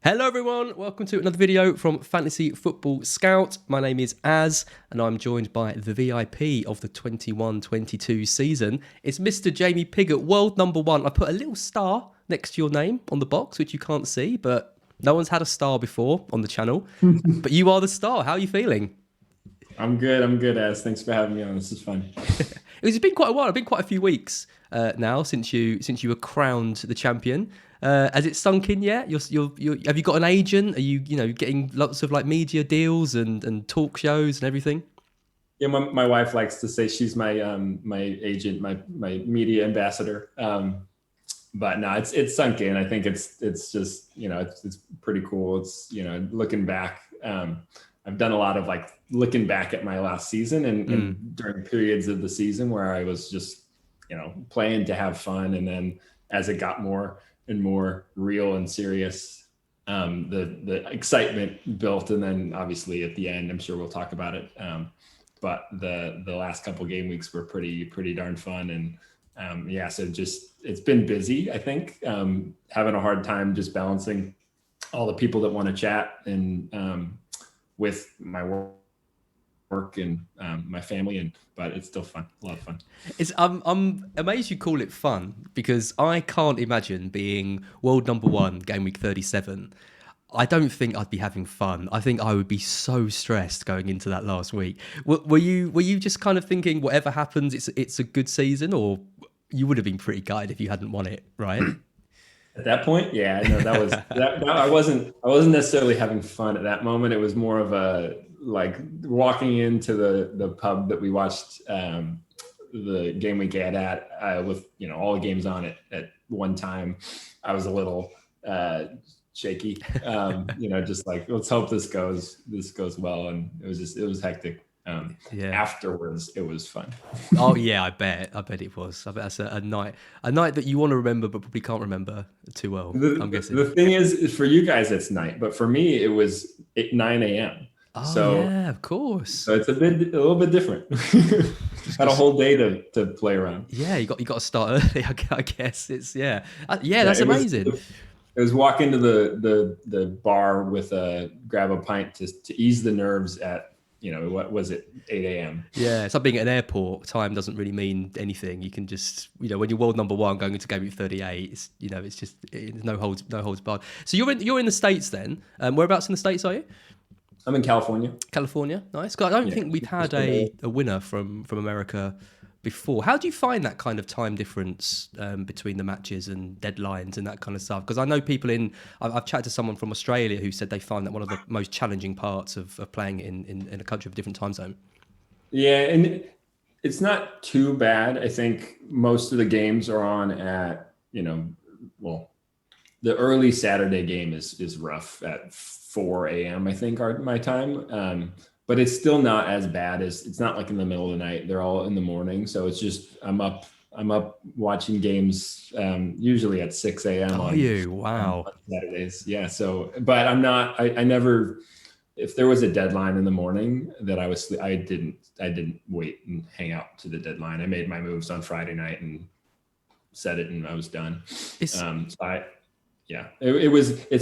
Hello everyone, welcome to another video from Fantasy Football Scout. My name is Az and I'm joined by the VIP of the 21-22 season. It's Mr. Jamie Piggot, world number one. I put a little star next to your name on the box, which you can't see, but no one's had a star before on the channel. But you are the star. How are you feeling? I'm good, Az. Thanks for having me on. This is fun. It's been quite a while. It's been quite a few weeks now since you were crowned the champion. Has it sunk in yet? Have you got an agent? Are you getting lots of like media deals and talk shows and everything? Yeah, my wife likes to say she's my my agent, my media ambassador. But no, it's sunk in. I think it's just it's pretty cool. It's looking back. I've done a lot of like looking back at my last season and during periods of the season where I was just playing to have fun, and then as it got more and more real and serious, the excitement built, and then obviously at the end, I'm sure we'll talk about it. But the last couple of game weeks were pretty darn fun, and so it's been busy. I think having a hard time just balancing all the people that want to chat and with my work and my family, but it's still fun, a lot of fun. I'm amazed you call it fun, because I can't imagine being world number one game week 37. I don't think I'd be having fun. I think I would be so stressed going into that last week. Were you just kind of thinking whatever happens, it's a good season, or you would have been pretty gutted if you hadn't won it, right? At that point, yeah, no, that was that. I wasn't necessarily having fun at that moment. It was more of a like walking into the pub that we watched the game we get at with all the games on it at one time. I was a little shaky, just like, let's hope this goes well, and it was hectic. Afterwards it was fun. Oh yeah, I bet it was. I bet that's a night that you want to remember but probably can't remember too well. I'm guessing. The thing is, for you guys it's night, but for me it was at 9 a.m. Oh yeah, of course. So it's a little bit different. Had a whole day to play around. Yeah, you got to start early. I guess it's that's amazing. It was walk into the bar with grab a pint to ease the nerves at what was it, 8 a.m. Yeah, it's like being at an airport. Time doesn't really mean anything. You can just when you're world number one going into game week 38, it's just no holds barred. So you're in the States then. Whereabouts in the States are you? I'm in California. California, nice. I don't think we've had a winner from America before. How do you find that kind of time difference between the matches and deadlines and that kind of stuff? Because I know people I've chatted to someone from Australia who said they find that one of the most challenging parts of playing in a country of a different time zone. Yeah, and it's not too bad. I think most of the games are on at, the early Saturday game is rough at 4 a.m. I think my time. But it's still not as bad as, it's not like in the middle of the night. They're all in the morning. So it's just, I'm up watching games usually at 6 a.m. Wow. On Saturdays. Yeah. So, but I'm not, I never, if there was a deadline in the morning that I didn't wait and hang out to the deadline. I made my moves on Friday night and set it and I was done. It's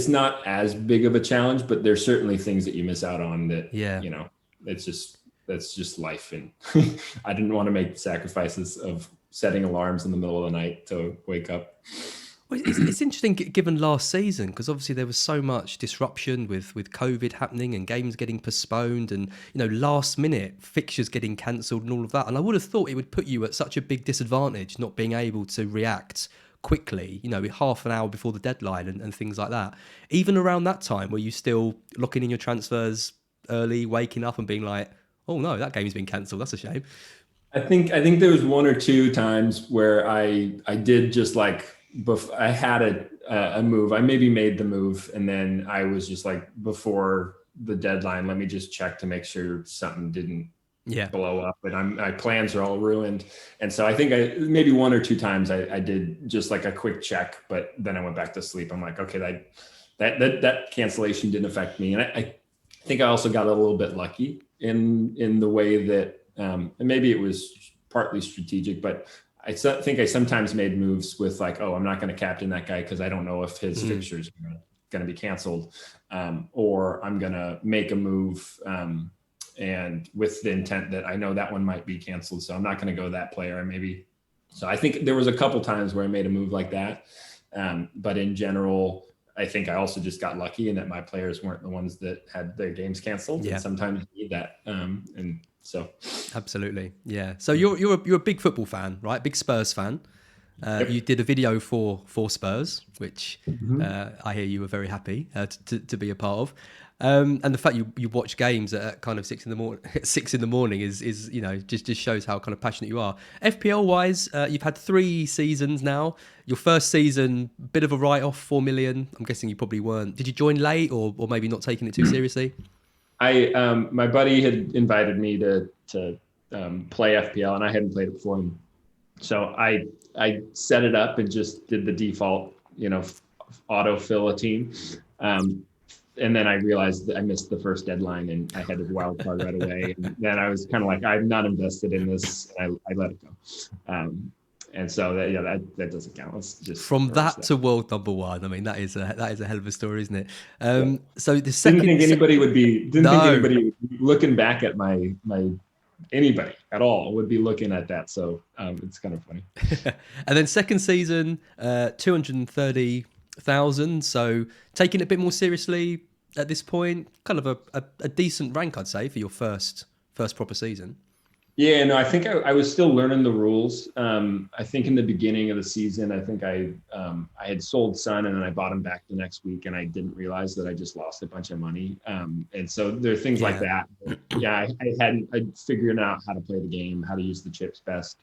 not as big of a challenge, but there's certainly things that you miss out on that, that's just life. And I didn't want to make sacrifices of setting alarms in the middle of the night to wake up. Well, it's interesting given last season, because obviously there was so much disruption with COVID happening and games getting postponed and, last minute fixtures getting cancelled and all of that. And I would have thought it would put you at such a big disadvantage not being able to react quickly, half an hour before the deadline and things like that. Even around that time, were you still locking in your transfers early, waking up and being like, oh no, that game's been cancelled, that's a shame? I think there was one or two times where I did just like, I had a move, I maybe made the move, and then I was just like, before the deadline, let me just check to make sure something didn't blow up, and my plans are all ruined. And so I think maybe one or two times I did just like a quick check, but then I went back to sleep. I'm like, okay, that cancellation didn't affect me. And I think I also got a little bit lucky in the way that, and maybe it was partly strategic, but I think I sometimes made moves with like, oh, I'm not going to captain that guy because I don't know if his fixtures are going to be canceled, or I'm going to make a move and with the intent that I know that one might be canceled, so I'm not going to go that player. So I think there was a couple times where I made a move like that, but in general, I think I also just got lucky in that my players weren't the ones that had their games canceled. Yeah. And sometimes you need that, and so absolutely, yeah. So you're a big football fan, right? Big Spurs fan. Yep. You did a video for Spurs, which I hear you were very happy to be a part of. And the fact you watch games at kind of 6 in the morning is just shows how kind of passionate you are. FPL wise, you've had 3 seasons now. Your first season, bit of a write off, 4 million. I'm guessing you probably weren't. Did you join late or maybe not taking it too seriously? My buddy had invited me to play FPL, and I hadn't played it before. So I set it up and just did the default, autofill a team. And then I realized that I missed the first deadline and I had a wild card right away. And then I was kind of like, I'm not invested in this. I let it go. And so that doesn't count. It's just from that to world number 1. I mean, that is a hell of a story, isn't it? So the second, didn't think anybody would be looking back at my anybody at all would be looking at that. So it's kind of funny. And then second season, 230,000. So taking it a bit more seriously at this point, kind of a decent rank, I'd say, for your first proper season. Yeah, no, I think I was still learning the rules. I think in the beginning of the season, I think I had sold Son and then I bought him back the next week, and I didn't realize that I just lost a bunch of money. And so there are things like that. Yeah, I'd figured out how to play the game, how to use the chips best.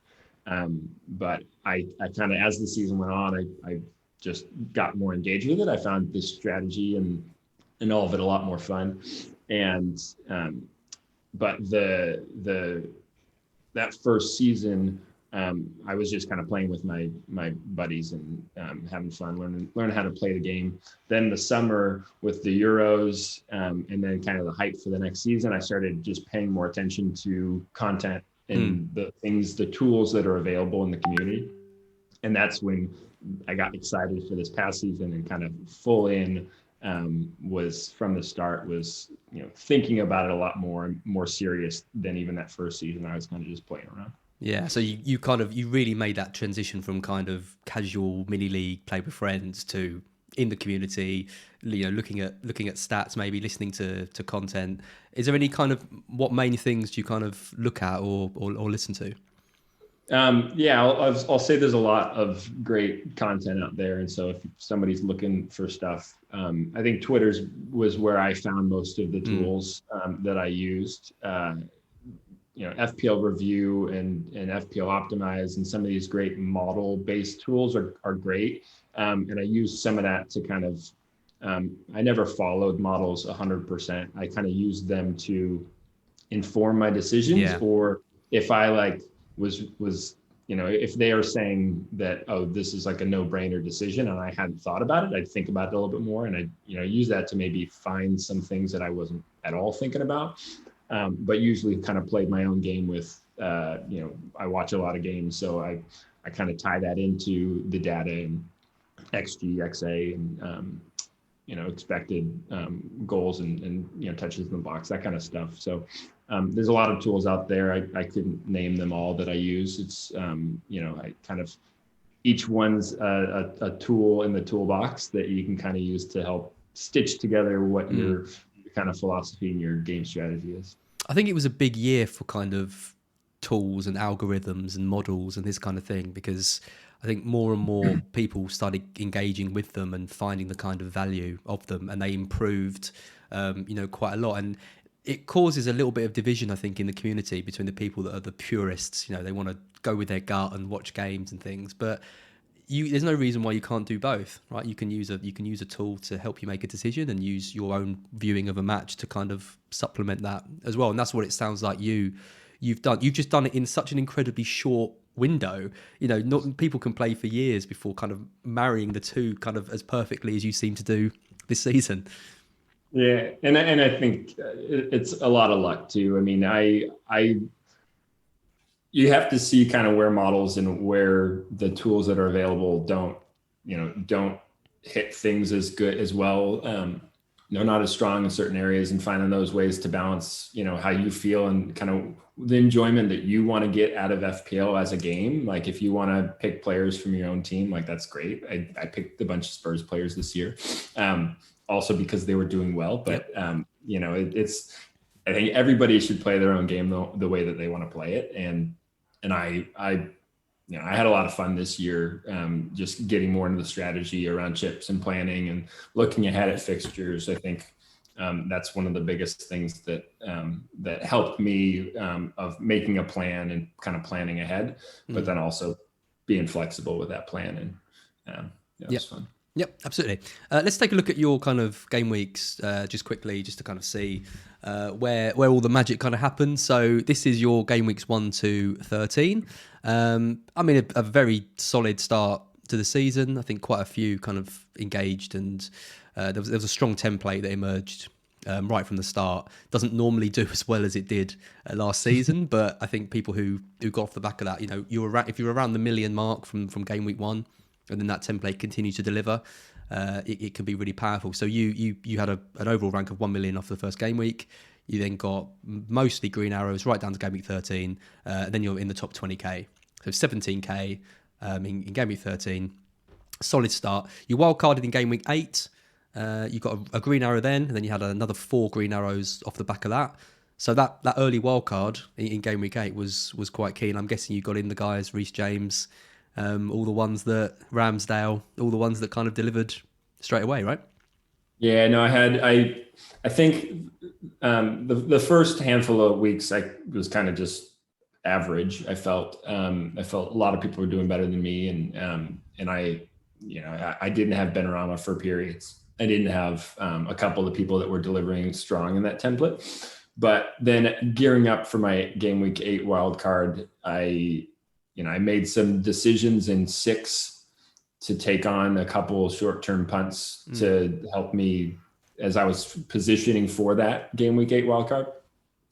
But I kind of, as the season went on, I just got more engaged with it. I found this strategy and all of it a lot more fun. And but that first season, I was just kind of playing with my buddies and having fun, learn how to play the game. Then the summer with the Euros, and then kind of the hype for the next season, I started just paying more attention to content and the tools that are available in the community. And that's when I got excited for this past season and kind of full in. Was from the start was thinking about it a lot more serious than even that first season. I was kind of just playing around. Yeah, so you really made that transition from kind of casual mini league, play with friends, to in the community, looking at stats, maybe listening to content. Is there any kind of, what main things do you kind of look at or listen to? I'll say there's a lot of great content out there. And so if somebody's looking for stuff, I think Twitter's was where I found most of the tools that I used. FPL Review and FPL Optimized and some of these great model-based tools are great. And I used some of that to kind of, I never followed models 100%. I kind of used them to inform my decisions, or if I was if they are saying that, oh, this is like a no-brainer decision and I hadn't thought about it, I'd think about it a little bit more, and I'd use that to maybe find some things that I wasn't at all thinking about. But usually kind of played my own game with I watch a lot of games, so I kind of tie that into the data and XG, XA, and expected goals and touches in the box, that kind of stuff. So there's a lot of tools out there. I couldn't name them all that I use. It's I kind of, each one's a tool in the toolbox that you can kind of use to help stitch together what your kind of philosophy and your game strategy is. I think it was a big year for kind of tools and algorithms and models and this kind of thing, because I think more and more people started engaging with them and finding the kind of value of them, and they improved, quite a lot. And it causes a little bit of division, I think, in the community between the people that are the purists. They want to go with their gut and watch games and things, but there's no reason why you can't do both, right? You can use a tool to help you make a decision and use your own viewing of a match to kind of supplement that as well. And that's what it sounds like you've done. You've just done it in such an incredibly short window. Not people can play for years before kind of marrying the two kind of as perfectly as you seem to do this season. Yeah, and I think it's a lot of luck too. I mean, you have to see kind of where models and where the tools that are available don't hit things as good as well. Not as strong in certain areas, and finding those ways to balance, how you feel and kind of the enjoyment that you want to get out of FPL as a game. Like if you want to pick players from your own team, like that's great. I picked a bunch of Spurs players this year, also because they were doing well. But I think everybody should play their own game the way that they want to play it. And I had a lot of fun this year, just getting more into the strategy around chips and planning and looking ahead at fixtures. I think that's one of the biggest things that helped me of making a plan and kind of planning ahead, but then also being flexible with that plan. And it was fun. Yep, absolutely. Let's take a look at your kind of game weeks just quickly, just to kind of see where all the magic kind of happened. So this is your game weeks 1 to 13. A very solid start to the season. I think quite a few kind of engaged, and there was a strong template that emerged right from the start. Doesn't normally do as well as it did last season, but I think people who got off the back of that, if you're around the million mark from game week 1, and then that template continues to deliver, it can be really powerful. So you had an overall rank of 1 million off the first game week. You then got mostly green arrows right down to game week 13. And then you're in the top 20k. So 17k in game week 13. Solid start. You wildcarded in game week 8. You got a green arrow then, and then you had another 4 green arrows off the back of that. So that early wildcard in game week 8 was quite keen. I'm guessing you got in the guys, Reece James, all the ones that Ramsdale, all the ones that kind of delivered straight away, right? Yeah, no, I think the first handful of weeks I was kind of just average. I felt a lot of people were doing better than me, and I didn't have Benrahma for periods. I didn't have a couple of people that were delivering strong in that template. But then gearing up for my game week 8 wild card, I made some decisions in 6 to take on a couple short-term punts to help me as I was positioning for that game week 8 wildcard.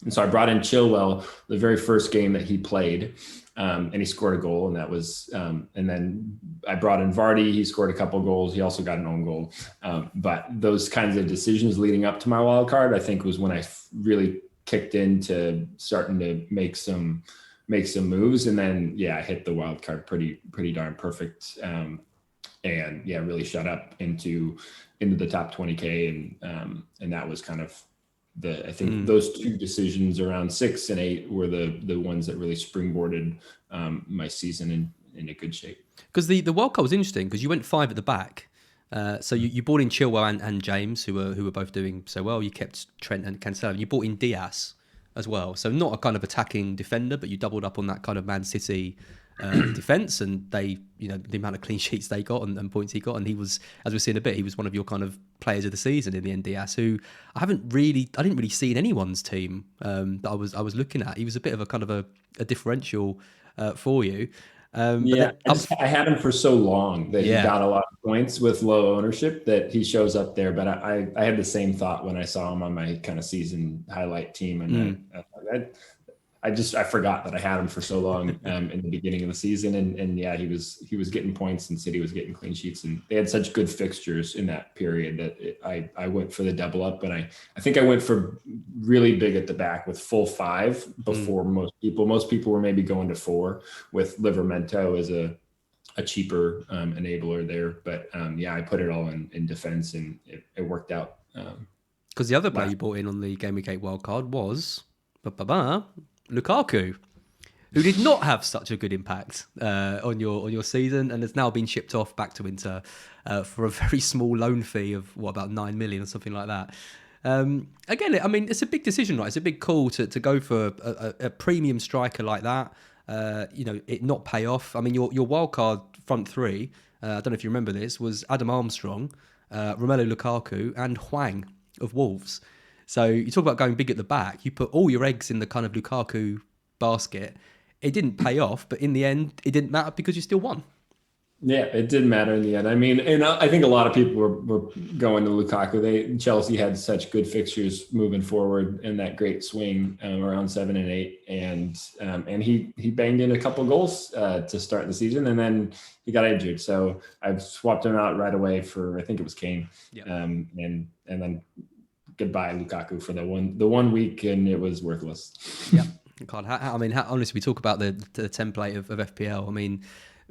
And so I brought in Chilwell the very first game that he played, and he scored a goal, and that was, and then I brought in Vardy. He scored a couple goals. He also got an own goal. But those kinds of decisions leading up to my wildcard, I think, was when I really kicked into starting to make some moves. And then, I hit the wild card pretty darn perfect. And really shot up into the top 20k. And that was kind of I think those 2 decisions around 6 and 8 were the ones that really springboarded my season into good shape. Because the wild card was interesting because you went 5 at the back. So you brought in Chilwell and James, who were both doing so well. You kept Trent and Cancelo. You brought in Diaz as well. So not a kind of attacking defender, but you doubled up on that kind of Man City defence, and the amount of clean sheets they got and points he got. And he was, as we'll see in a bit, he was one of your kind of players of the season in the end, Diaz, who I didn't really see in anyone's team that I was looking at. He was a bit of a kind of a differential for you. I had him for so long that he got a lot of points with low ownership that he shows up there. But I had the same thought when I saw him on my kind of season highlight team, and I forgot that I had him for so long in the beginning of the season, and he was getting points, and City was getting clean sheets, and they had such good fixtures in that period that I went for the double up, and I think I went for really big at the back with full 5 before most people. Most people were maybe going to 4 with Livramento as a cheaper enabler there, but I put it all in defense, and it worked out. Because the other player you brought in on the Game Week 8 wildcard was Lukaku, who did not have such a good impact on your season, and has now been shipped off back to Inter for a very small loan fee of about 9 million or something like that. Again, I mean, it's a big decision, right? It's a big call to go for a premium striker like that. It not pay off. I mean, your wildcard front 3, I don't know if you remember this, was Adam Armstrong, Romelu Lukaku, and Hwang of Wolves. So you talk about going big at the back. You put all your eggs in the kind of Lukaku basket. It didn't pay off, but in the end, it didn't matter because you still won. Yeah, it didn't matter in the end. I mean, and I think a lot of people were going to Lukaku. Chelsea had such good fixtures moving forward in that great swing around 7 and 8, and he banged in a couple goals to start the season, and then he got injured. So I swapped him out right away for, I think it was Kane, and then goodbye Lukaku for the one week, and it was worthless. Yeah, God, honestly, we talk about the template of FPL. I mean,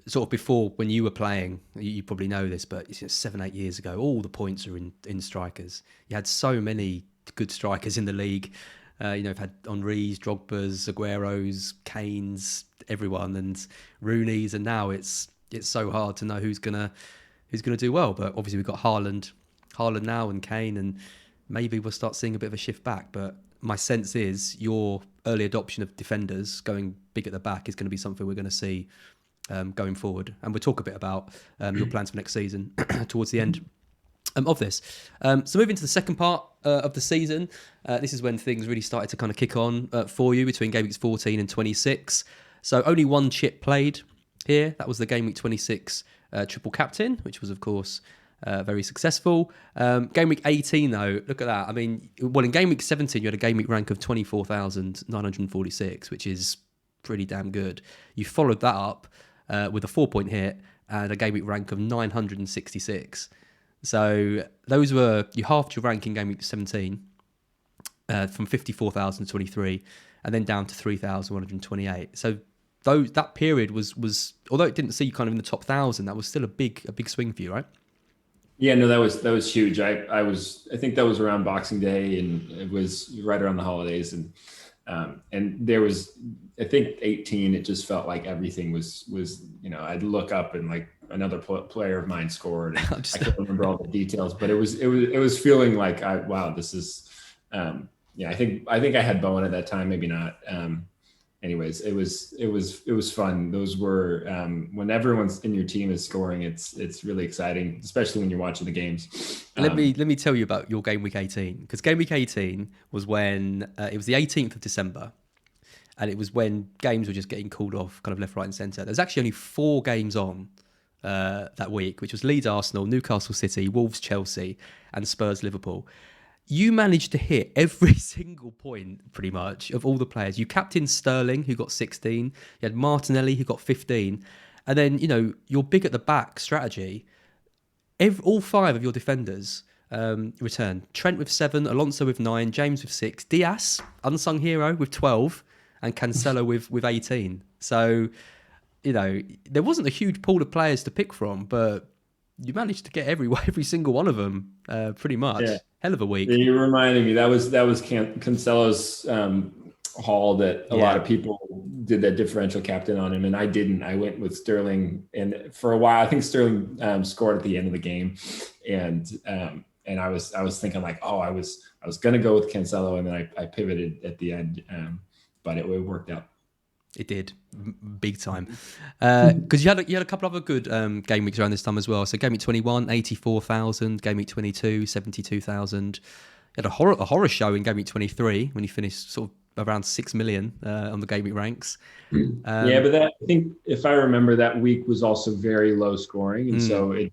sort of before, when you were playing, you probably know this, but it's 7-8 years ago, all the points are in strikers. You had so many good strikers in the league. You've had Henry's, Drogba's, Aguero's, Kane's, everyone, and Rooney's, and now it's so hard to know who's gonna do well. But obviously we've got Haaland now, and Kane, and maybe we'll start seeing a bit of a shift back. But my sense is your early adoption of defenders going big at the back is going to be something we're going to see going forward, and we'll talk a bit about your plans for next season towards the end of this. So moving to the second part of the season, this is when things really started to kind of kick on for you between game weeks 14 and 26. So only one chip played here. That was the game week 26 triple captain, which was of course very successful. Game week 18 though, look at that. I mean, well, in game week 17 you had a game week rank of 24,946, which is pretty damn good. You followed that up with a 4-point hit and a game week rank of 966. So those were, you halved your rank in game week 17 from 54,023 and then down to 3,128. So that period was although it didn't see you kind of in the top 1,000, that was still a big swing for you, right? Yeah, no, that was huge. I think that was around Boxing Day, and it was right around the holidays, and there was, I think 18, it just felt like everything was, I'd look up and like another player of mine scored. I can't remember all the details, but it was feeling like, this is, I think I had Bowen at that time, maybe not. Anyways, it was fun. Those were, when everyone's in your team is scoring, it's really exciting, especially when you're watching the games. Let me tell you about your game week 18, because game week 18 was when it was the 18th of December, and it was when games were just getting called off kind of left, right and centre. There's actually only 4 games on that week, which was Leeds Arsenal, Newcastle City, Wolves Chelsea and Spurs Liverpool. You managed to hit every single point, pretty much, of all the players. You captained Sterling, who got 16. You had Martinelli, who got 15. And then, your big at the back strategy, all 5 of your defenders returned. Trent with 7, Alonso with 9, James with 6, Diaz, unsung hero, with 12, and Cancelo with 18. So, there wasn't a huge pool of players to pick from, but you managed to get every single one of them, pretty much. Yeah. Hell of a week. You reminded me, that was Cancelo's haul that a lot of people did that differential captain on him, and I didn't. I went with Sterling, and for a while I think Sterling scored at the end of the game, and I was thinking like, I was gonna go with Cancelo, and then I pivoted at the end, but it worked out. It did, big time, because you had a couple of other good game weeks around this time as well. So game week 21, 84,000. Game week 22, 72,000. You had a horror show in game week 23 when you finished sort of around 6 million on the game week ranks. But I think if I remember, that week was also very low scoring, and so it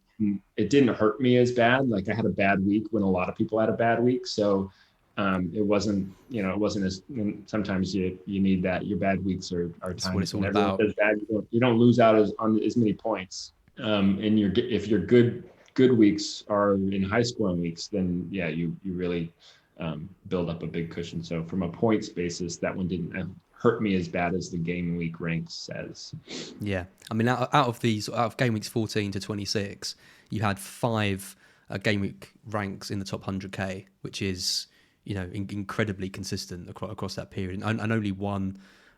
didn't hurt me as bad. Like I had a bad week when a lot of people had a bad week, so. It wasn't as, sometimes you need that. Your bad weeks are times. That's what it's all about. Bad, you don't lose out on as many points. And if your good weeks are in high scoring weeks, then you really build up a big cushion. So from a points basis, that one didn't hurt me as bad as the game week rank says. Yeah, I mean, out of game weeks 14 to 26, you had 5 game week ranks in the top 100k, which is incredibly consistent across that period, and only one.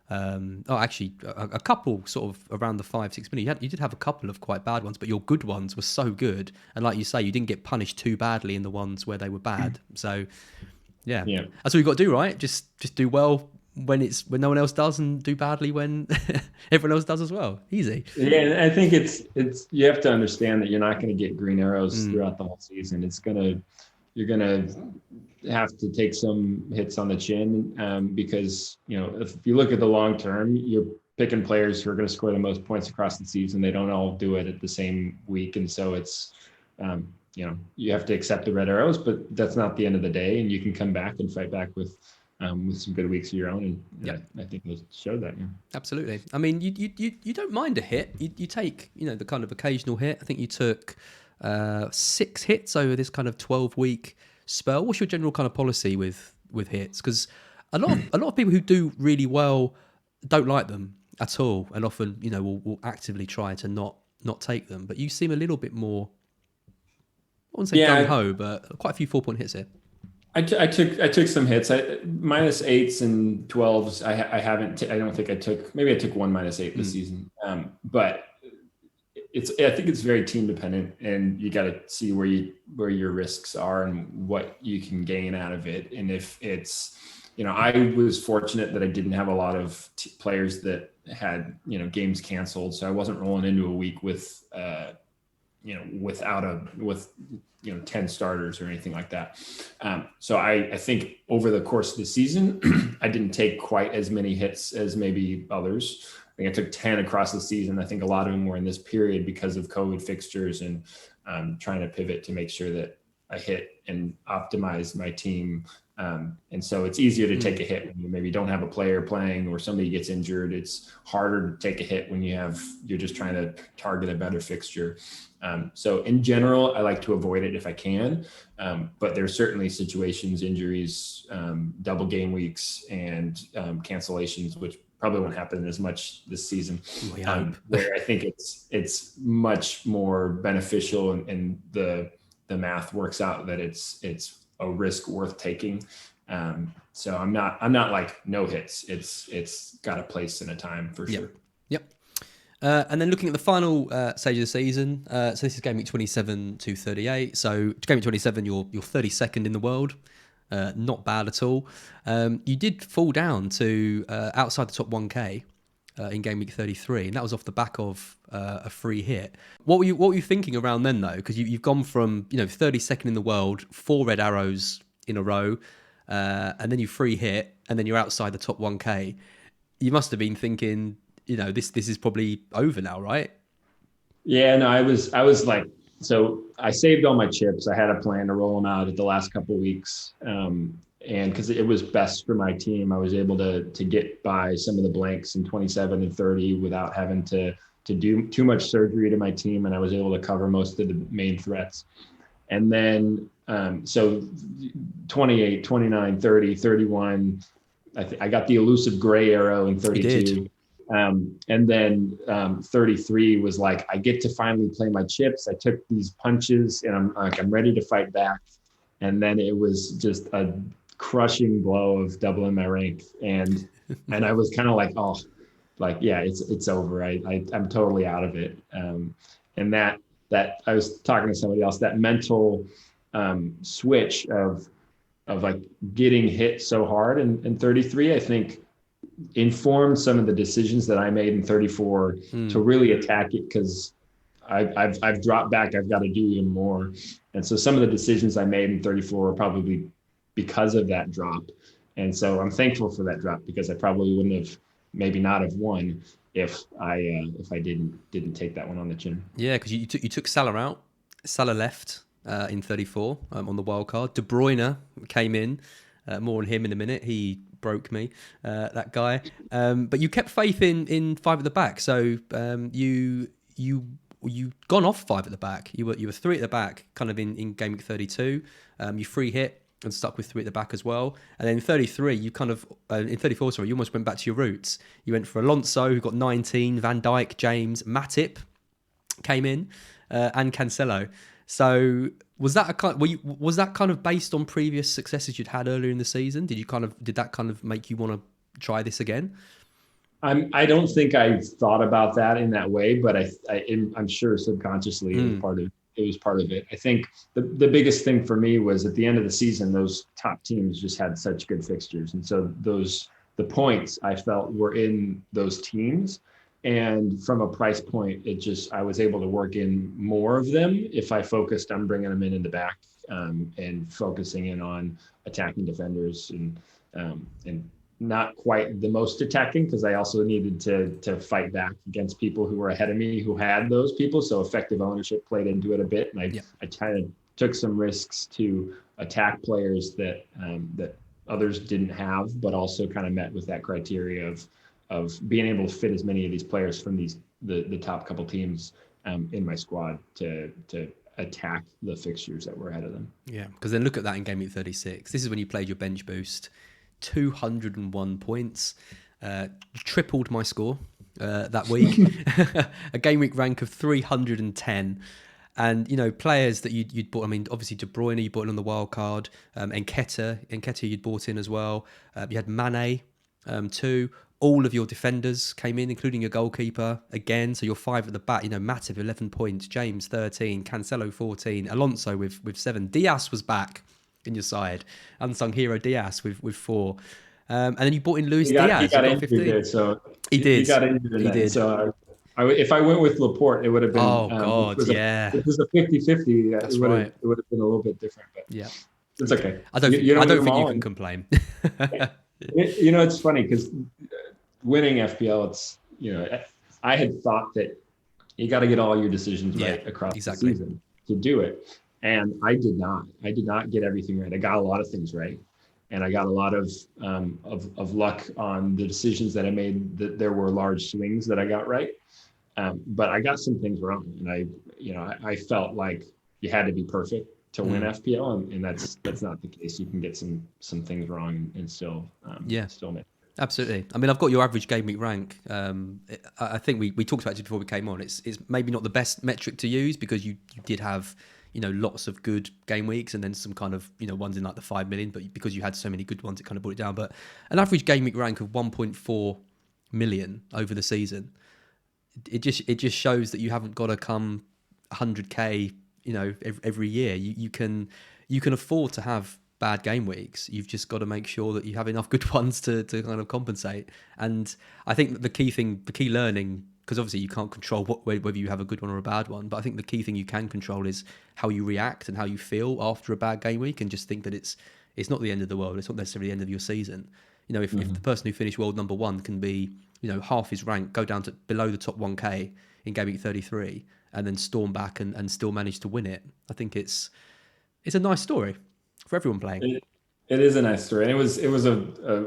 A couple sort of around the 5-6 million. You did have a couple of quite bad ones, but your good ones were so good, and like you say, you didn't get punished too badly in the ones where they were bad. So, yeah, that's what you've got to do, right? Just do well when no one else does, and do badly when everyone else does as well. Easy. Yeah, and I think it's you have to understand that you're not going to get green arrows throughout the whole season. You're gonna have to take some hits on the chin, because if you look at the long term, you're picking players who are going to score the most points across the season. They don't all do it at the same week. And so it's, you have to accept the red arrows, but that's not the end of the day. And you can come back and fight back with some good weeks of your own. And Yep. I think it showed that. Yeah. Absolutely. I mean, you don't mind a hit. You take, the kind of occasional hit. I think you took 6 hits over this kind of 12-week spell. What's your general kind of policy with hits? Because a lot of people who do really well don't like them at all, and often will actively try to not take them. But you seem a little bit more, I wouldn't say gung ho, but quite a few 4-point hits here. I took some hits. -8s and 12s. I haven't. I don't think I took. Maybe I took one -8 this season. But I think it's very team dependent, and you got to see where your risks are and what you can gain out of it. And if it's, I was fortunate that I didn't have a lot of players that had games canceled, so I wasn't rolling into a week with 10 starters or anything like that. So I think over the course of the season, I didn't take quite as many hits as maybe others. I think I took 10 across the season. I think a lot of them were in this period because of COVID fixtures and trying to pivot to make sure that I hit and optimize my team. And so it's easier to take a hit when you maybe don't have a player playing or somebody gets injured. It's harder to take a hit when you're just trying to target a better fixture. So in general, I like to avoid it if I can. But there's certainly situations, injuries, double game weeks, and cancellations, which probably won't happen as much this season, where I think it's much more beneficial, and the math works out that it's a risk worth taking. So I'm not like no hits. It's got a place and a time for sure. Yep. And then looking at the final stage of the season, so this is game week 27 to 38. So game week 27, you're 32nd in the world. Not bad at all. You did fall down to outside the top 1K in game week 33, and that was off the back of a free hit. What were you thinking around then, though? Because you've gone from 32nd in the world, 4 red arrows in a row, and then you free hit, and then you're outside the top 1K. You must have been thinking, this is probably over now, right? Yeah, no, I was like, so I saved all my chips. I had a plan to roll them out at the last couple of weeks. And because it was best for my team, I was able to get by some of the blanks in 27 and 30 without having to do too much surgery to my team. And I was able to cover most of the main threats. And then, so 28, 29, 30, 31, I got the elusive gray arrow in 32. And then 33 was like, I get to finally play my chips. I took these punches and I'm ready to fight back. And then it was just a crushing blow of doubling my rank. And I was kind of like, oh, like, yeah, it's over. I'm totally out of it. And that I was talking to somebody else, that mental switch of like getting hit so hard in 33, I think informed some of the decisions that I made in 34 to really attack it, because I've dropped back. I've got to do even more. And so some of the decisions I made in 34 are probably because of that drop. And so I'm thankful for that drop, because I probably wouldn't have, maybe not have won if I didn't take that one on the chin. Yeah, because you took Salah out. Salah left in 34 on the wild card. De Bruyne came in. More on him in a minute. He broke me, that guy. But you kept faith in 5 at the back. So you gone off 5 at the back. You were 3 at the back, kind of in game week 32. You free hit and stuck with 3 at the back as well. And then in 33, you kind of in 34, sorry, you almost went back to your roots. You went for Alonso, who got 19, Van Dijk, James, Matip came in, and Cancelo. So was that kind of based on previous successes you'd had earlier in the season? Did that kind of make you want to try this again? I don't think I thought about that in that way, but I'm sure subconsciously it was part of it. I think the biggest thing for me was at the end of the season, those top teams just had such good fixtures. And so the points I felt were in those teams. And from a price point, I was able to work in more of them if I focused on bringing them in the back, and focusing in on attacking defenders and not quite the most attacking because I also needed to fight back against people who were ahead of me who had those people. So effective ownership played into it a bit, and I kind of took some risks to attack players that that others didn't have, but also kind of met with that criteria of being able to fit as many of these players from the top couple teams in my squad to attack the fixtures that were ahead of them. Yeah, because then look at that in game week 36. This is when you played your bench boost. 201 points, tripled my score that week. A game week rank of 310, and you know, players that you'd bought. I mean, obviously De Bruyne you bought in on the wild card, Nketiah you'd bought in as well. You had Mane too. All of your defenders came in, including your goalkeeper again. So you're 5 at the back. You know, Matip 11 points, James 13, Cancelo 14, Alonso with 7. Diaz was back in your side, unsung hero Diaz with 4, and then you bought in Luis Diaz. He got injured 15. There, so he did. He got injured. He did. So if I went with Laporte, it would have been. Oh God, it was a 50-50. That's right. It would have been a little bit different, but yeah, it's okay. I don't think you can complain. You know, it's funny because winning FPL, it's, you know, I had thought that you got to get all your decisions right across the season to do it. And I did not. I did not get everything right. I got a lot of things right, and I got a lot of luck on the decisions that I made. That there were large swings that I got right, but I got some things wrong. And I felt like you had to be perfect to win FPL, and that's not the case. You can get some things wrong and still still make. Absolutely. I mean, I've got your average game week rank. I think we talked about it before we came on. It's maybe not the best metric to use because you did have, you know, lots of good game weeks and then some kind of, you know, ones in like the 5 million, but because you had so many good ones, it kind of brought it down. But an average game week rank of 1.4 million over the season, it just shows that you haven't got to come 100k, you know, every year. You can afford to have bad game weeks. You've just got to make sure that you have enough good ones to kind of compensate. And I think that the key learning, because obviously you can't control whether you have a good one or a bad one, but I think the key thing you can control is how you react and how you feel after a bad game week, and just think that it's not the end of the world. It's not necessarily the end of your season. You know, if the person who finished world number 1 can be, you know, half his rank, go down to below the top 1k in game week 33 and then storm back and still manage to win it, I think it's a nice story for everyone playing. It is a nice story, and it was a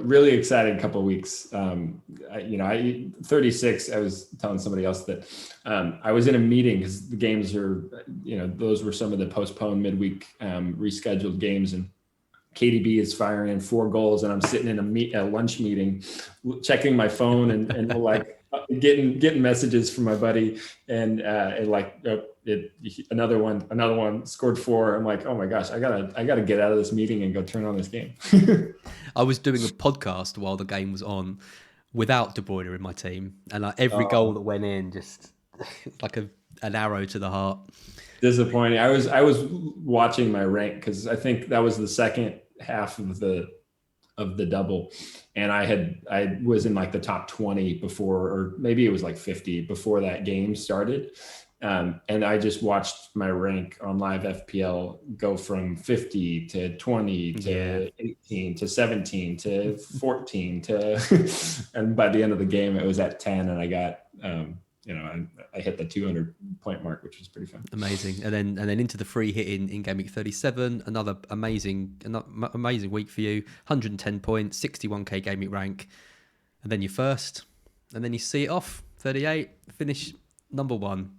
really exciting couple of weeks. 36. I was telling somebody else that I was in a meeting because the games are, you know, those were some of the postponed midweek rescheduled games, and KDB is firing in 4 goals, and I'm sitting in a lunch meeting, checking my phone and like getting messages from my buddy, and another one scored 4. I'm like, oh my gosh, I gotta get out of this meeting and go turn on this game. I was doing a podcast while the game was on without De Bruyne in my team, and like every goal that went in, just like an arrow to the heart. Disappointing. I was watching my rank because I think that was the second half of the double, and I was in like the top 20 before, or maybe it was like 50 before that game started. And I just watched my rank on LiveFPL go from 50 to 20 to 18 to 17 to 14 to, and by the end of the game it was at 10, and I got, I hit the 200 point mark, which was pretty fun. Amazing. And then into the free hit in game week 37, another amazing week for you. 110 points, 61k game week rank, and then you're first, and then you see it off 38, finish number 1.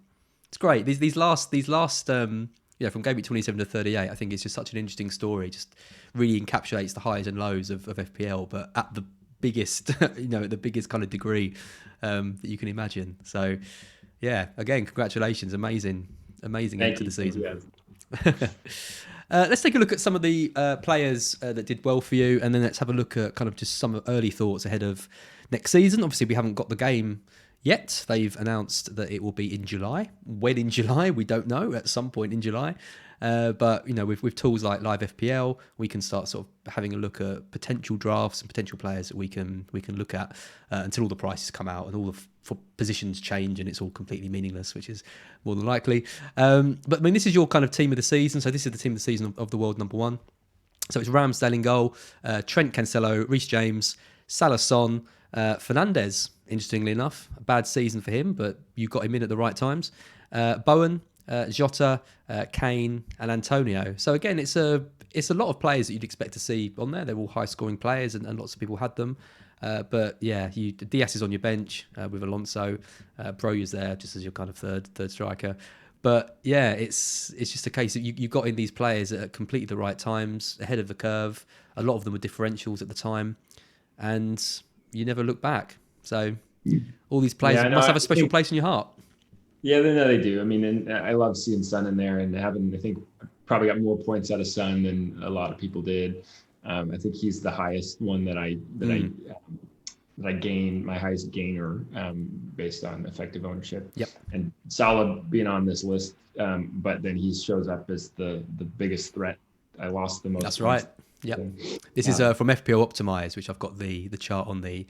It's great. These last from game week 27 to 38, I think it's just such an interesting story. Just really encapsulates the highs and lows of FPL, but at the biggest, the biggest kind of degree that you can imagine. So, yeah, again, congratulations. Amazing end to the season. Let's take a look at some of the players that did well for you, and then let's have a look at kind of just some early thoughts ahead of next season. Obviously, we haven't got the game yet. They've announced that it will be in July. When in July, we don't know. At some point in July. But, with tools like LiveFPL, we can start sort of having a look at potential drafts and potential players that we can look at until all the prices come out and all the positions change and it's all completely meaningless, which is more than likely. But I mean, this is your kind of team of the season. So this is the team of the season of the world number 1. So it's Ramsdale in goal, Trent, Cancelo, Reece James, Salah, Son, Fernandez, interestingly enough. A bad season for him, but you got him in at the right times. Bowen, Jota, Kane, and Antonio. So again, it's a lot of players that you'd expect to see on there. They're all high-scoring players, and lots of people had them. But yeah, Diaz is on your bench with Alonso. Broja's there just as your kind of third striker. But yeah, it's just a case that you got in these players at completely the right times, ahead of the curve. A lot of them were differentials at the time, and you never look back. So all these players must have a special place in your heart. Yeah, they do. I mean, and I love seeing Son in there and I think probably got more points out of Son than a lot of people did. I think he's the highest one that I gained, my highest gainer based on effective ownership. Yep. And Salah being on this list, but then he shows up as the biggest threat. I lost the most. That's right. Yeah. This is from FPL Optimised, which I've got the chart on the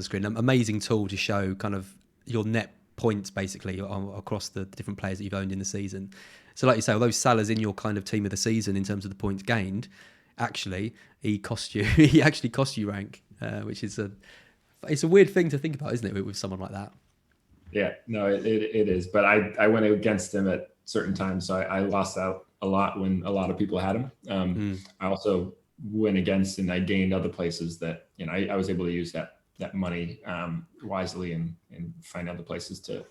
screen. An amazing tool to show kind of your net points basically across the different players that you've owned in the season. So like you say, although Salah's in your kind of team of the season in terms of the points gained, actually he actually cost you rank, which is it's a weird thing to think about, isn't it, with someone like that? Yeah, no, it is. But I went against him at certain times, so I lost out a lot when a lot of people had him. I also went against and I gained other places that I was able to use that money wisely and find other places to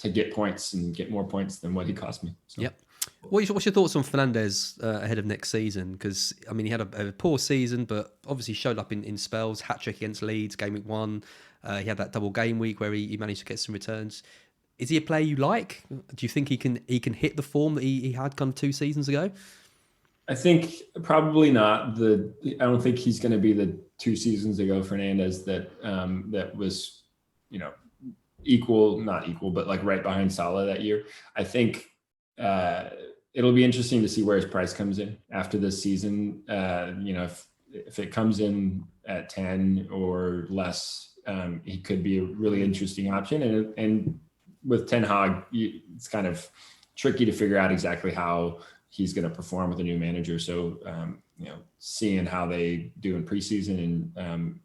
get points and get more points than what he cost me. So. Yep. What's your thoughts on Fernandez ahead of next season? Because I mean, he had a poor season, but obviously showed up in spells. Hat-trick against Leeds, game week 1. He had that double game week where he managed to get some returns. Is he a player you like? Do you think he can hit the form that he had kind of 2 seasons ago? I think probably not. I don't think he's going to be the 2 seasons ago Fernandez that was, not equal, but like right behind Salah that year. I think it'll be interesting to see where his price comes in after this season. If it comes in at 10 or less, he could be a really interesting option. And with Ten Hag, it's kind of tricky to figure out exactly how he's going to perform with a new manager. So, seeing how they do in preseason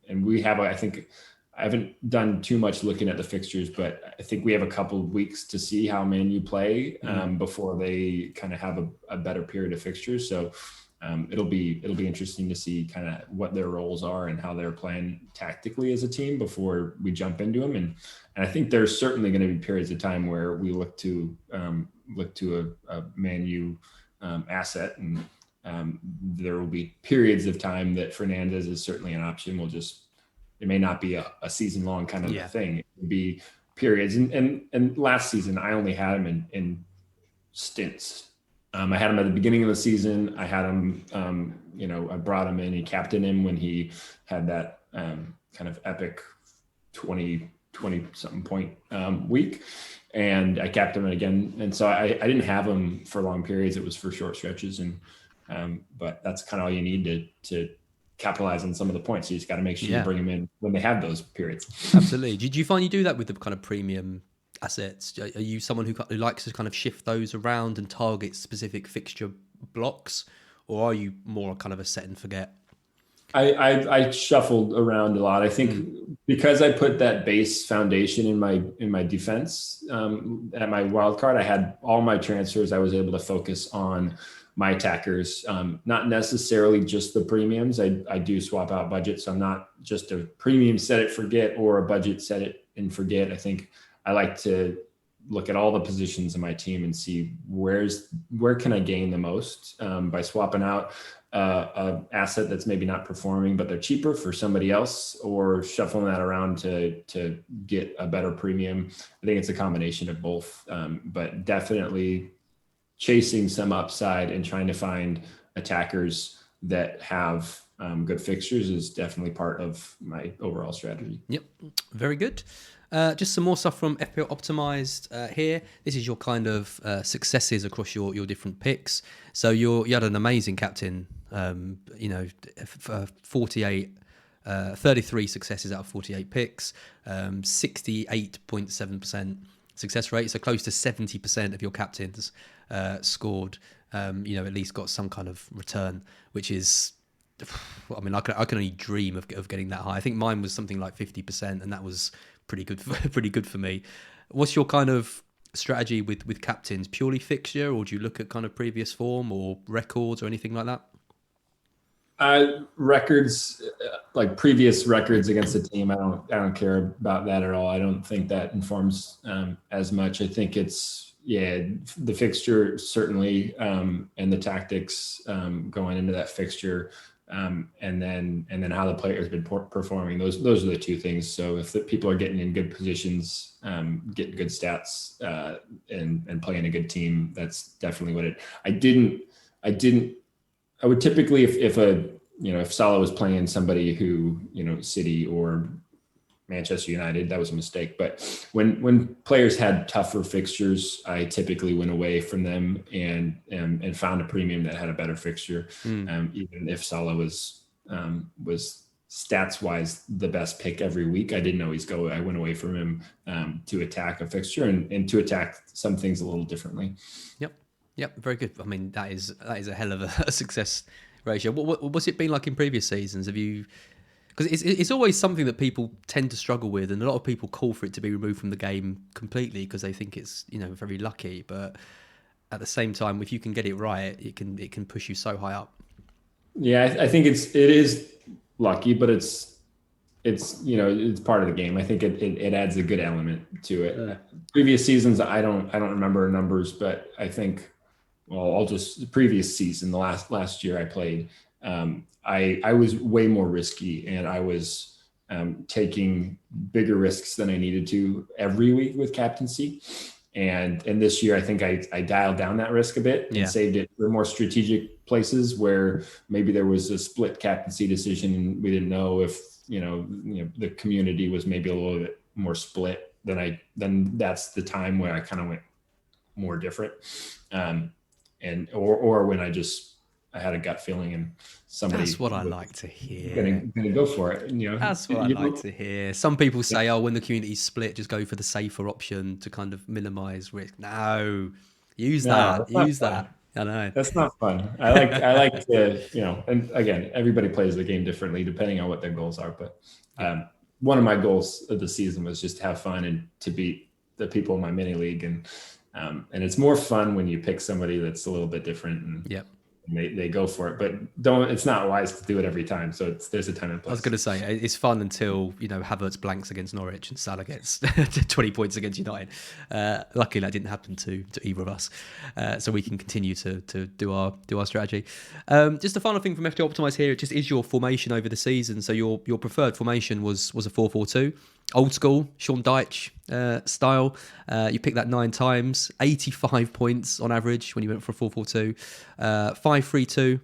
and we have, I think I haven't done too much looking at the fixtures, but I think we have a couple of weeks to see how Man U play before they kind of have a better period of fixtures. So it'll be interesting to see kind of what their roles are and how they're playing tactically as a team before we jump into them. And I think there's certainly going to be periods of time where we look to a Man U asset, and there will be periods of time that Fernandez is certainly an option. It may not be a season long kind of thing. It would be periods. And last season, I only had him in stints. I had him at the beginning of the season. I had him, I brought him in, he captained him when he had that kind of epic 20 something point week. And I capped him again. And so I didn't have him for long periods. It was for short stretches. But that's kind of all you need to capitalize on some of the points. You just got to make sure you bring them in when they have those periods. Absolutely. Do you find you do that with the kind of premium assets? Are you someone who likes to kind of shift those around and target specific fixture blocks, or are you more kind of a set and forget? I shuffled around a lot. I think because I put that base foundation in my defense at my wild card, I had all my transfers. I was able to focus on my attackers, not necessarily just the premiums. I do swap out budgets. So I'm not just a premium set it forget or a budget set it and forget. I think I like to look at all the positions in my team and see where can I gain the most by swapping out an asset that's maybe not performing, but they're cheaper for somebody else, or shuffling that around to get a better premium. I think it's a combination of both, but definitely chasing some upside and trying to find attackers that have good fixtures is definitely part of my overall strategy. Yep. Very good. Just some more stuff from FPL Optimised here. This is your kind of successes across your different picks. So you had an amazing captain, 33 successes out of 48 picks, 68.7% success rate. So close to 70% of your captains scored, at least got some kind of return, which is I mean, I can only dream of getting that high. I think mine was something like 50%, and that was pretty good pretty good for me. What's your kind of strategy with captains? Purely fixture, or do you look at kind of previous form or records or anything like that? Records, like previous records against a team, I don't care about that at all. I don't think that informs as much. I think it's the fixture certainly, and the tactics going into that fixture, and then how the player's been performing. Those are the two things. So if the people are getting in good positions, getting good stats, and playing a good team, that's definitely what it. I would typically, if Salah was playing somebody who, City or Manchester United, that was a mistake. But when players had tougher fixtures, I typically went away from them and found a premium that had a better fixture. Even if Salah was stats wise the best pick every week, I didn't always go. I went away from him to attack a fixture and to attack some things a little differently. Yep, very good. I mean, that is a hell of a success ratio. What's it been like in previous seasons? Have you? Because it's always something that people tend to struggle with, and a lot of people call for it to be removed from the game completely because they think it's very lucky. But at the same time, if you can get it right, it can push you so high up. Yeah, I think it is lucky, but it's part of the game. I think it adds a good element to it. Previous seasons, I don't remember numbers, but I think. Well, I'll just the previous season, the last year I played, I was way more risky, and I was taking bigger risks than I needed to every week with captaincy. And this year, I think I dialed down that risk a bit and saved it for more strategic places where maybe there was a split captaincy decision, and we didn't know if the community was maybe a little bit more split. Then that's the time where I kind of went more different. Or when I had a gut feeling and somebody. That's what I like to hear. Gonna go for it. That's what I like to hear. Some people say, "Oh, when the community's split, just go for the safer option to kind of minimize risk." No, use that. I know that's not fun. I like to and again, everybody plays the game differently depending on what their goals are. But one of my goals of the season was just to have fun and to beat the people in my mini league and it's more fun when you pick somebody that's a little bit different and they go for it, but it's not wise to do it every time. So there's a time and place. I was going to say it's fun until Havertz blanks against Norwich and Salah gets 20 points against United. Luckily that didn't happen to either of us, so we can continue to do our strategy. Just a final thing from FPL Optimised here, it just is your formation over the season. So your preferred formation was a 4-4-2. Old school, Sean Dyche style. You picked that 9 times, 85 points on average when you went for a 4-4-2. 5-3-2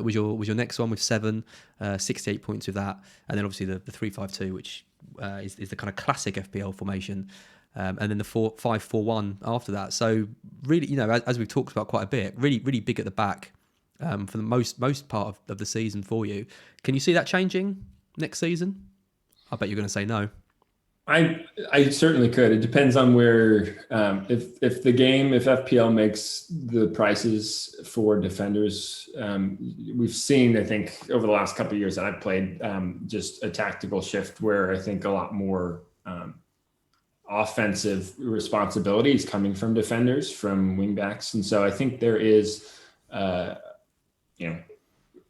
was your next one with 7, 68 points with that. And then obviously the 3-5-2, which is the kind of classic FPL formation. And then the 5-4-1 after that. So really, as we've talked about quite a bit, really, really big at the back for the most part of the season for you. Can you see that changing next season? I bet you're going to say no. I certainly could. It depends on where, if FPL makes the prices for defenders, we've seen, I think over the last couple of years that I've played, just a tactical shift where I think a lot more offensive responsibility is coming from defenders, from wingbacks. And so I think there is,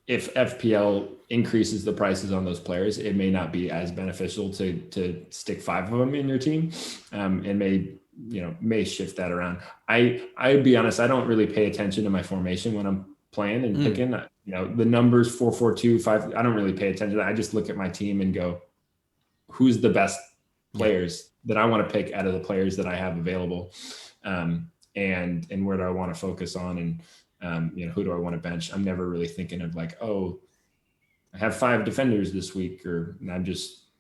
if FPL increases the prices on those players, it may not be as beneficial to stick 5 of them in your team, and may shift that around. I'd be honest, I don't really pay attention to my formation when I'm playing and picking. The numbers 4-4-2, 5. I don't really pay attention to that. I just look at my team and go, who's the best players that I want to pick out of the players that I have available, and where do I want to focus on, and who do I want to bench? I'm never really thinking of like, oh, I have 5 defenders this week, or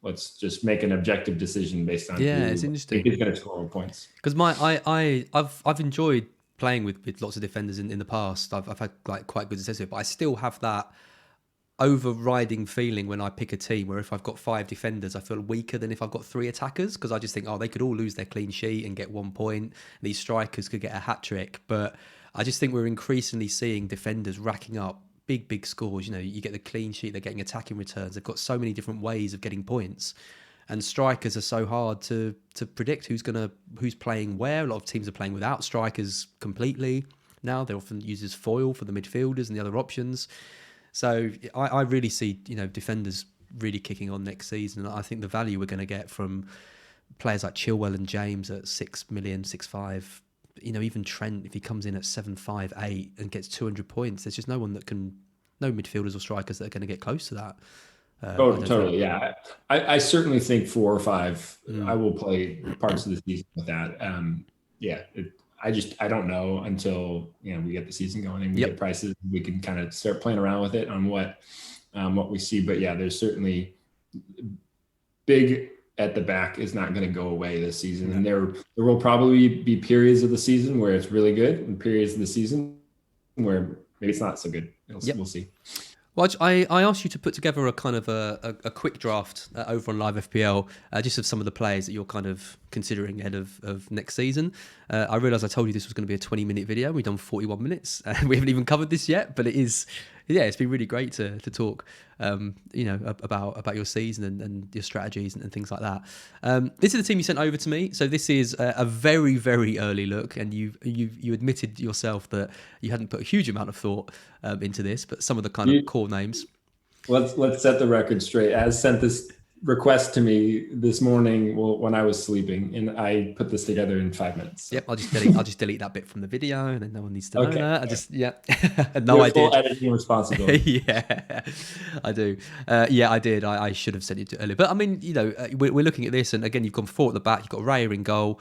let's just make an objective decision based on it's interesting. Who's going to score points. Because I've enjoyed playing with lots of defenders in the past. I've had like quite good success with it, but I still have that overriding feeling when I pick a team where if I've got 5 defenders, I feel weaker than if I've got 3 attackers, because I just think, they could all lose their clean sheet and get 1 point. These strikers could get a hat trick, but I just think we're increasingly seeing defenders racking up big scores. You know, you get the clean sheet, they're getting attacking returns. They've got so many different ways of getting points. And strikers are so hard to predict who's playing where. A lot of teams are playing without strikers completely now. They often use as foil for the midfielders and the other options. So I really see, you know, defenders really kicking on next season. And I think the value we're going to get from players like Chilwell and James at 6 million, 6.5, you know, even Trent, if he comes in at 7.5, 8 and gets 200 points, there's just no midfielders or strikers that are going to get close to that. Totally. Yeah. I certainly think 4 or 5, I will play parts of the season with that. I don't know until, you know, we get the season going and we get prices, we can kind of start playing around with it on what we see. But yeah, there's certainly big at the back is not going to go away this season. And there will probably be periods of the season where it's really good and periods of the season where maybe it's not so good. We'll see. Well, I asked you to put together a kind of a quick draft over on LiveFPL, just of some of the players that you're kind of considering ahead of next season. I realised I told you this was going to be a 20-minute video. We've done 41 minutes. We haven't even covered this yet, but it's been really great to talk, you know, about your season and your strategies and things like that. This is the team you sent over to me. So this is a very, very early look, and you admitted yourself that you hadn't put a huge amount of thought into this, but some of the kind of core names. Let's set the record straight. Az sent this request to me this morning when I was sleeping, and I put this together in 5 minutes. Yep, I'll just delete that bit from the video, and then no one needs to know that. No, I did. Editing responsibility. Yeah, I do. I did. I should have sent it earlier, but I mean, you know, we're looking at this, and again, you've gone 4 at the back. You've got Raya in goal.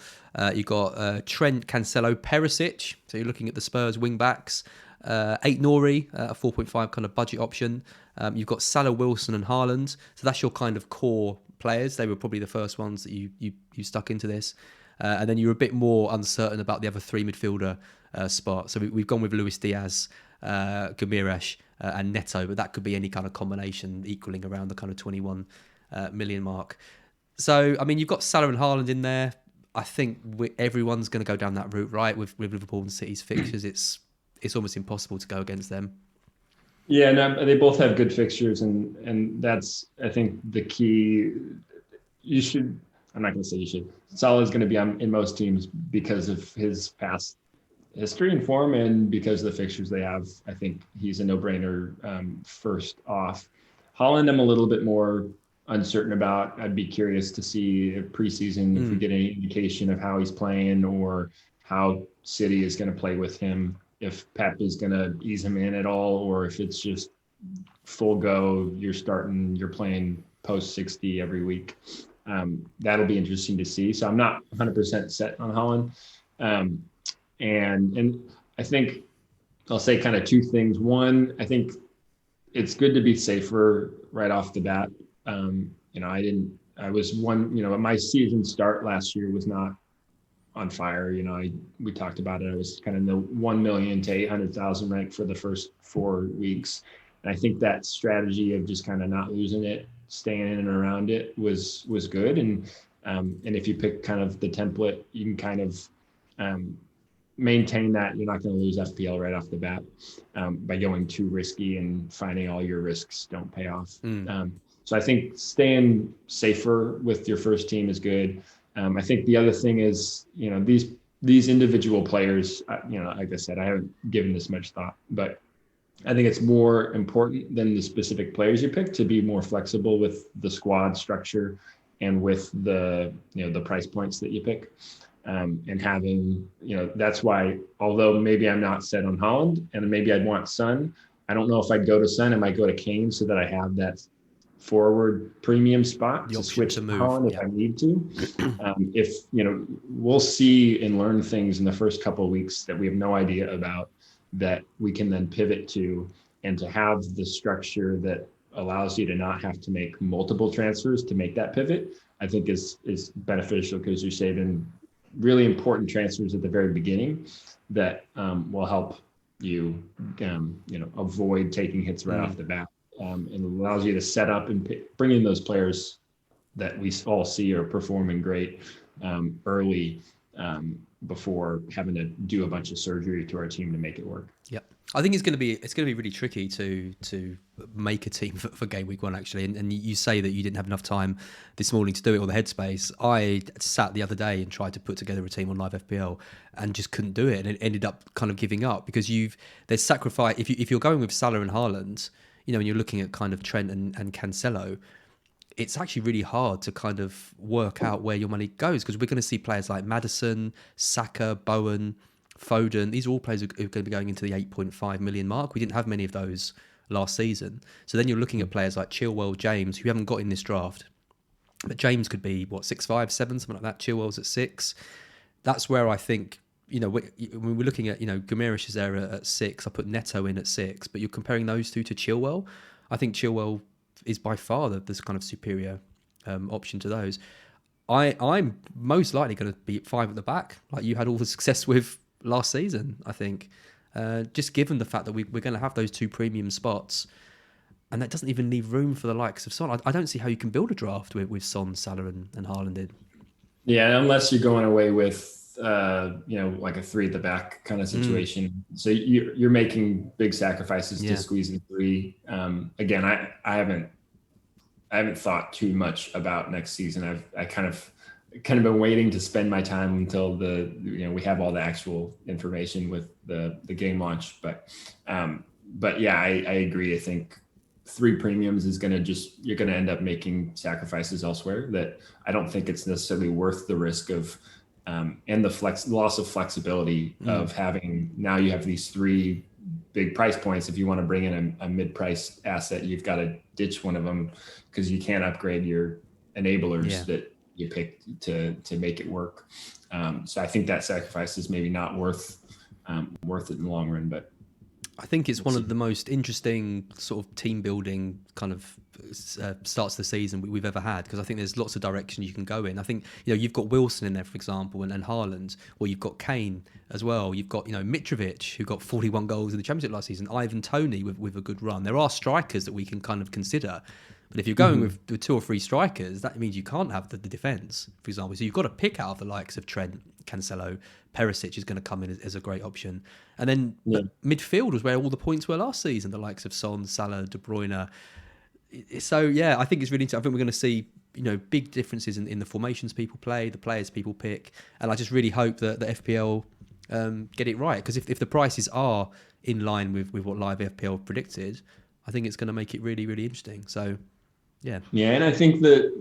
You've got Trent, Cancelo, Perisic. So you're looking at the Spurs wing backs. 8 Nori, a 4.5 kind of budget option. You've got Salah, Wilson and Haaland. So that's your kind of core players. They were probably the first ones that you stuck into this. And then you're a bit more uncertain about the other 3 midfielder spot. So we've gone with Luis Diaz, Gamiresh and Neto, but that could be any kind of combination equaling around the kind of 21 million mark. So, I mean, you've got Salah and Haaland in there. I think everyone's going to go down that route, right? With Liverpool and City's fixtures, it's almost impossible to go against them. Yeah, no, they both have good fixtures, and that's, I think, the key. I'm not going to say you should. Salah is going to be in most teams because of his past history and form, and because of the fixtures they have. I think he's a no-brainer first off. Haaland, I'm a little bit more uncertain about. I'd be curious to see if preseason, if we get any indication of how he's playing or how City is going to play with him. If Pep is going to ease him in at all, or if it's just full go, you're playing post 60 every week. That'll be interesting to see. So I'm not 100% set on Haaland. And I think I'll say kind of 2 things. One, I think it's good to be safer right off the bat. My season start last year was not on fire. We talked about it. I was kind of in the 1 million to 800,000 rank for the first 4 weeks. And I think that strategy of just kind of not losing it, staying in and around it was good. And if you pick kind of the template, you can kind of maintain that. You're not going to lose FPL right off the bat by going too risky and finding all your risks don't pay off. So I think staying safer with your first team is good. I think the other thing is, these individual players, like I said, I haven't given this much thought, but I think it's more important than the specific players you pick to be more flexible with the squad structure and with the price points that you pick. And having, that's why, although maybe I'm not set on Haaland and maybe I'd want Son, I don't know if I'd go to Son. I might go to Kane so that I have that forward premium spot to switch to Haaland if I need to. We'll see and learn things in the first couple of weeks that we have no idea about, that we can then pivot to, and to have the structure that allows you to not have to make multiple transfers to make that pivot, I think is beneficial, because you're saving really important transfers at the very beginning that will help you, avoid taking hits right off the bat. And allows you to set up and bring in those players that we all see are performing great early, before having to do a bunch of surgery to our team to make it work. Yep. I think it's going to be really tricky to make a team for game week 1 actually. And you say that you didn't have enough time this morning to do it or the headspace. I sat the other day and tried to put together a team on LiveFPL and just couldn't do it, and it ended up kind of giving up because there's sacrifice if you're going with Salah and Haaland, and you're looking at kind of Trent and Cancelo. It's actually really hard to kind of work out where your money goes because we're going to see players like Maddison, Saka, Bowen, Foden. These are all players who are going to be going into the 8.5 million mark. We didn't have many of those last season. So then you're looking at players like Chilwell, James, who you haven't got in this draft. But James could be, 6'5", 7, something like that. Chilwell's at 6. That's where I think, when we're looking at, Gumerish is there at 6. I put Neto in at 6. But you're comparing those two to Chilwell. I think Chilwell is by far this kind of superior option to those. I'm most likely going to be at 5 at the back, like you had all the success with last season, I think. Just given the fact that we're going to have those 2 premium spots, and that doesn't even leave room for the likes of Son. I don't see how you can build a draft with Son, Salah, and Haaland in. Yeah, unless you're going away with like a 3 at the back kind of situation. So you're making big sacrifices to squeeze in 3. Again, I haven't thought too much about next season. I kind of been waiting to spend my time until we have all the actual information with the game launch. But yeah, I agree. I think 3 premiums is you're going to end up making sacrifices elsewhere that I don't think it's necessarily worth the risk of, and the loss of flexibility of having, now you have these 3 big price points. If you want to bring in a mid-price asset, you've got to ditch one of them because you can't upgrade your enablers that you pick to make it work. So I think that sacrifice is maybe not worth it in the long run, but I think it's one of the most interesting sort of team building kind of starts of the season we've ever had, because I think there's lots of direction you can go in. I think you've got Wilson in there, for example, and Haaland, or you've got Kane as well. You've got Mitrovic, who got 41 goals in the Championship last season. Ivan Toney with a good run. There are strikers that we can kind of consider. But if you're going with 2 or 3 strikers, that means you can't have the defence, for example. So you've got to pick out of the likes of Trent, Cancelo. Perisic is going to come in as a great option. And then midfield was where all the points were last season, the likes of Son, Salah, De Bruyne. So, yeah, I think it's really interesting. I think we're going to see big differences in the formations people play, the players people pick. And I just really hope that the FPL get it right. Because if the prices are in line with what LiveFPL predicted, I think it's going to make it really, really interesting. So... Yeah, and I think that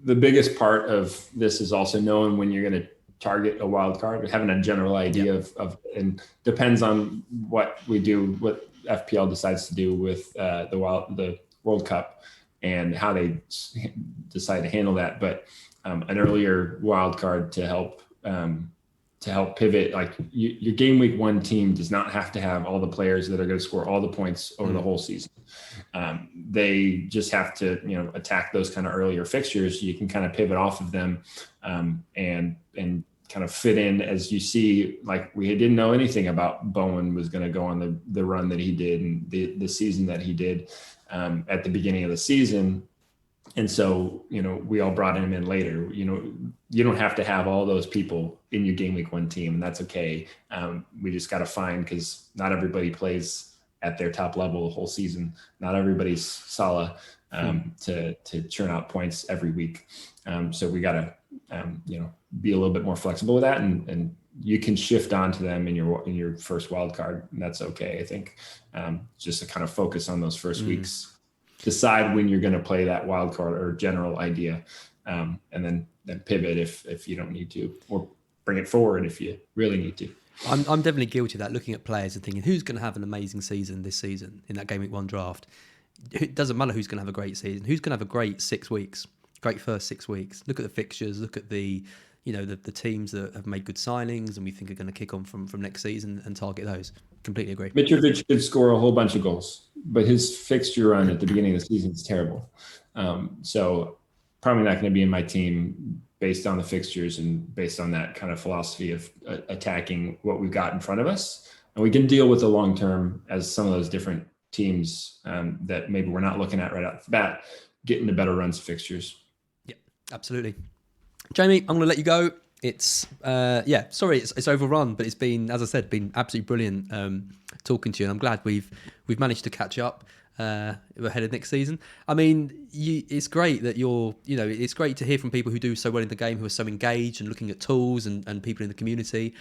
the biggest part of this is also knowing when you're going to target a wild card, but having a general idea of and depends on what we do, what FPL decides to do with the World Cup and how they decide to handle that. But an earlier wild card to help pivot, like your game week 1 team does not have to have all the players that are going to score all the points over the whole season. They just have to, attack those kind of earlier fixtures. You can kind of pivot off of them and kind of fit in as you see. Like, we didn't know anything about Bowen was going to go on the run that he did and the season that he did at the beginning of the season. And so, we all brought him in later. You don't have to have all those people in your game week 1 team, and that's okay. We just got to find, because not everybody plays at their top level the whole season. Not everybody's Salah to churn out points every week. So we got to, be a little bit more flexible with that, and you can shift onto them in your first wild card, and that's okay. I think just to kind of focus on those first weeks. Decide when you're going to play that wild card or general idea, and then pivot if you don't need to, or bring it forward if you really need to. I'm definitely guilty of that, looking at players and thinking who's going to have an amazing season this season in that game week 1 draft. It doesn't matter who's going to have a great season. Who's going to have a great 6 weeks, great first 6 weeks. Look at the fixtures. Look at the teams that have made good signings and we think are going to kick on from next season and target those. Completely agree. Mitrovic could score a whole bunch of goals, but his fixture run at the beginning of the season is terrible. So probably not going to be in my team based on the fixtures and based on that kind of philosophy of attacking what we've got in front of us. And we can deal with the long term as some of those different teams that maybe we're not looking at right off the bat, get into better runs of fixtures. Yeah, absolutely. Jamie, I'm going to let you go. It's sorry, it's overrun, but it's been, as I said, been absolutely brilliant talking to you, and I'm glad we've managed to catch up ahead of next season. I mean, it's great that it's great to hear from people who do so well in the game, who are so engaged and looking at tools and people in the community,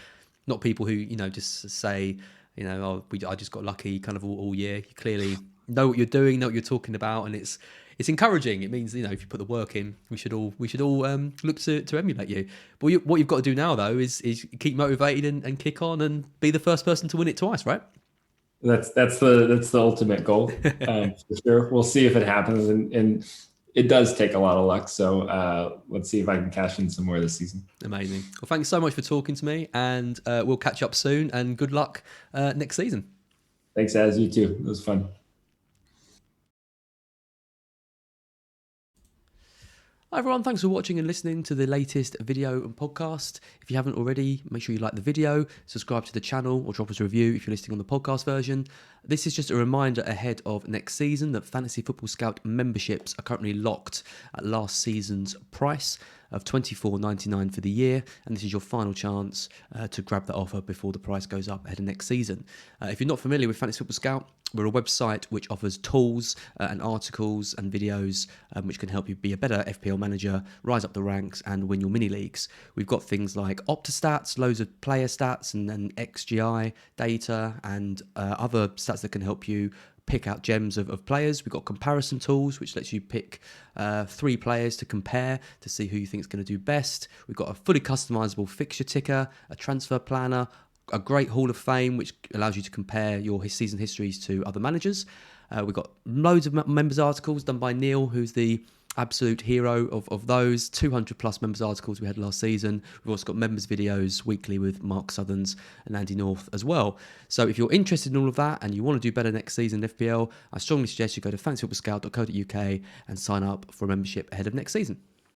not people who just say, I just got lucky kind of all year. You clearly know what you're doing, know what you're talking about, and it's encouraging. It means if you put the work in, we should all look to emulate you. But what you've got to do now though is keep motivated and kick on and be the first person to win it twice, right? That's the ultimate goal, for sure. We'll see if it happens, and it does take a lot of luck. So let's see if I can cash in some more this season. Amazing. Well, thanks so much for talking to me, and we'll catch up soon. And good luck next season. Thanks, Az. You too. It was fun. Hi everyone, thanks for watching and listening to the latest video and podcast. If you haven't already, make sure you like the video, subscribe to the channel, or drop us a review if you're listening on the podcast version. This is just a reminder ahead of next season that Fantasy Football Scout memberships are currently locked at last season's price of $24.99 for the year, and this is your final chance to grab that offer before the price goes up ahead of next season. If you're not familiar with Fantasy Football Scout, we're a website which offers tools and articles and videos which can help you be a better FPL manager, rise up the ranks, and win your mini leagues. We've got things like Optistats, loads of player stats, and then XGI data, and other stats that can help you pick out gems of players. We've got comparison tools, which lets you pick 3 players to compare to see who you think is going to do best. We've got a fully customizable fixture ticker, a transfer planner, a great Hall of Fame, which allows you to compare your season histories to other managers. We've got loads of members articles done by Neil, who's the absolute hero of those. 200 plus members articles we had last season. We've also got members videos weekly with Mark Southerns and Andy North as well. So if you're interested in all of that and you want to do better next season in FPL, I strongly suggest you go to fantasyfootballscout.co.uk and sign up for a membership ahead of next season.